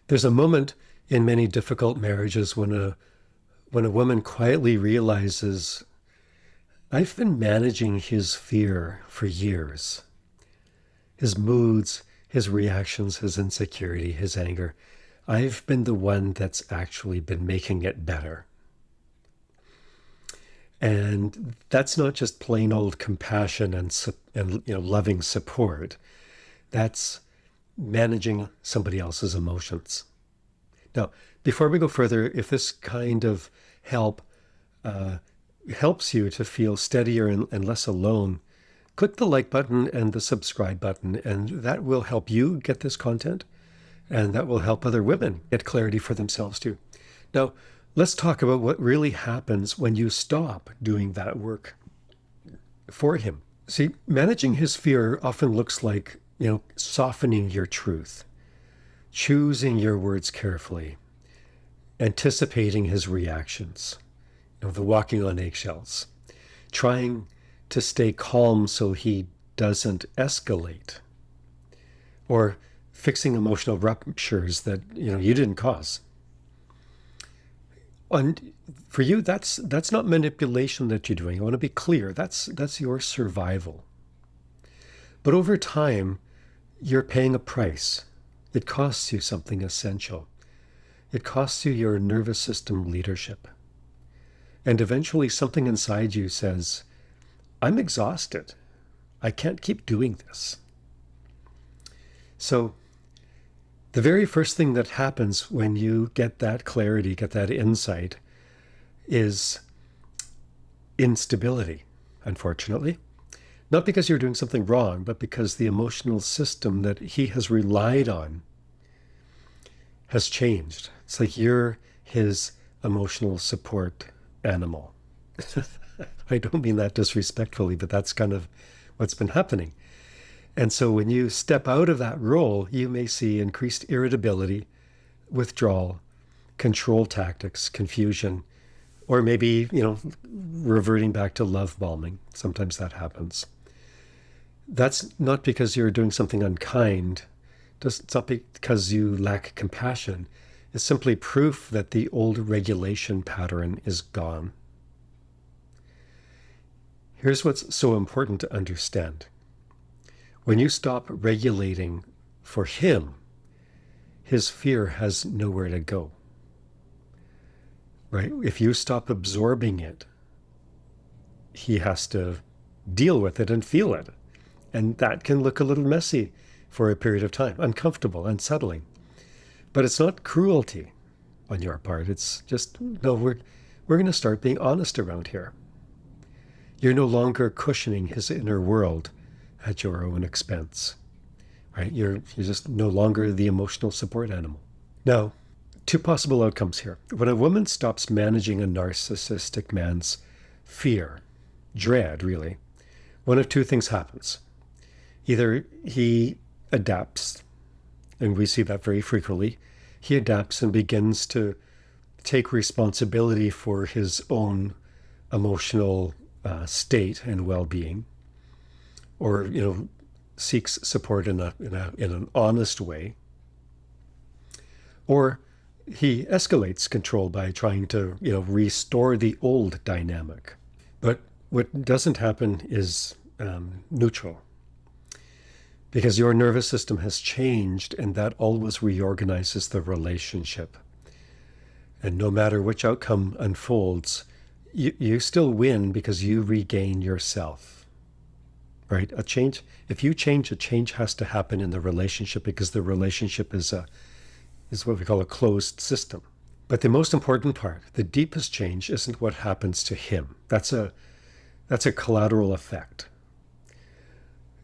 There's a moment in many difficult marriages when a woman quietly realizes, I've been managing his fear for years. His moods, his reactions, his insecurity, his anger. I've been the one that's actually been making it better. And that's not just plain old compassion and loving support. That's managing somebody else's emotions. Now, before we go further, if this kind of help uh, helps you to feel steadier and less alone, click the like button and the subscribe button, and that will help you get this content, and that will help other women get clarity for themselves too. Now, let's talk about what really happens when you stop doing that work for him. See, managing his fear often looks like, softening your truth, choosing your words carefully, anticipating his reactions, the walking on eggshells, trying to stay calm so he doesn't escalate, or fixing emotional ruptures that you didn't cause. And for you, that's not manipulation that you're doing. I want to be clear. That's your survival. But over time, you're paying a price. It costs you something essential. It costs you your nervous system leadership. And eventually something inside you says, I'm exhausted. I can't keep doing this. So the very first thing that happens when you get that clarity, get that insight, is instability, unfortunately. Not because you're doing something wrong, but because the emotional system that he has relied on has changed. It's like you're his emotional support animal. I don't mean that disrespectfully, but that's kind of what's been happening. And so when you step out of that role, you may see increased irritability, withdrawal, control tactics, confusion, or maybe, reverting back to love bombing. Sometimes that happens. That's not because you're doing something unkind. It's not because you lack compassion. It's simply proof that the old regulation pattern is gone. Here's what's so important to understand. When you stop regulating for him, his fear has nowhere to go. Right? If you stop absorbing it, he has to deal with it and feel it. And that can look a little messy for a period of time, uncomfortable, unsettling. But it's not cruelty on your part. It's just, no, we're going to start being honest around here. You're no longer cushioning his inner world at your own expense, right? You're just no longer the emotional support animal. Now, two possible outcomes here. When a woman stops managing a narcissistic man's fear, dread, really, one of two things happens. Either he adapts, and we see that very frequently. He adapts and begins to take responsibility for his own emotional state and well-being, or seeks support in an honest way, or he escalates control by trying to restore the old dynamic. But what doesn't happen is neutral, because your nervous system has changed, and that always reorganizes the relationship. And no matter which outcome unfolds, you still win because you regain yourself. Right? A change, if you change, a change has to happen in the relationship, because the relationship is what we call a closed system. But the most important part, the deepest change, isn't what happens to him. That's a collateral effect.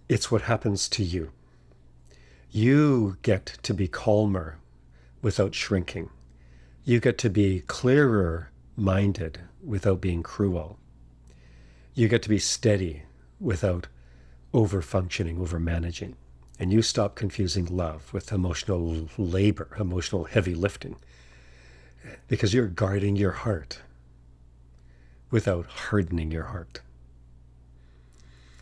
It's what happens to you. You get to be calmer without shrinking. You get to be clearer minded without being cruel. You get to be steady without over-functioning, over-managing. And you stop confusing love with emotional labor, emotional heavy lifting, because you're guarding your heart without hardening your heart.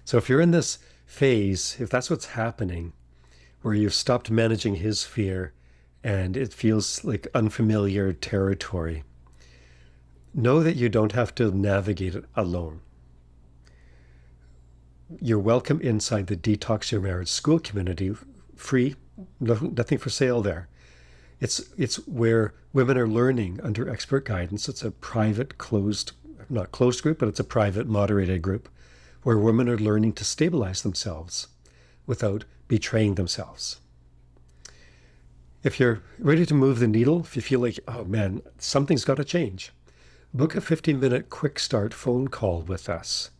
So if you're in this phase, if that's what's happening, where you've stopped managing his fear and it feels like unfamiliar territory, know that you don't have to navigate it alone. You're welcome inside the Detox Your Marriage School community, free, nothing for sale there. It's where women are learning under expert guidance. It's a private, not closed group, but it's a private, moderated group where women are learning to stabilize themselves without betraying themselves. If you're ready to move the needle, if you feel like, oh man, something's got to change, book a 15-minute quick start phone call with us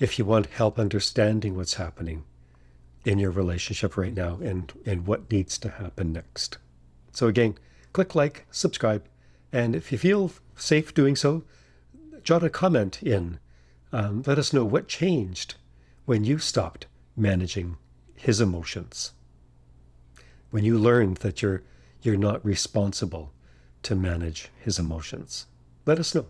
if you want help understanding what's happening in your relationship right now and what needs to happen next. So again, click like, subscribe, and if you feel safe doing so, jot a comment in. Let us know what changed when you stopped managing his emotions, when you learned that you're not responsible to manage his emotions. Let us know.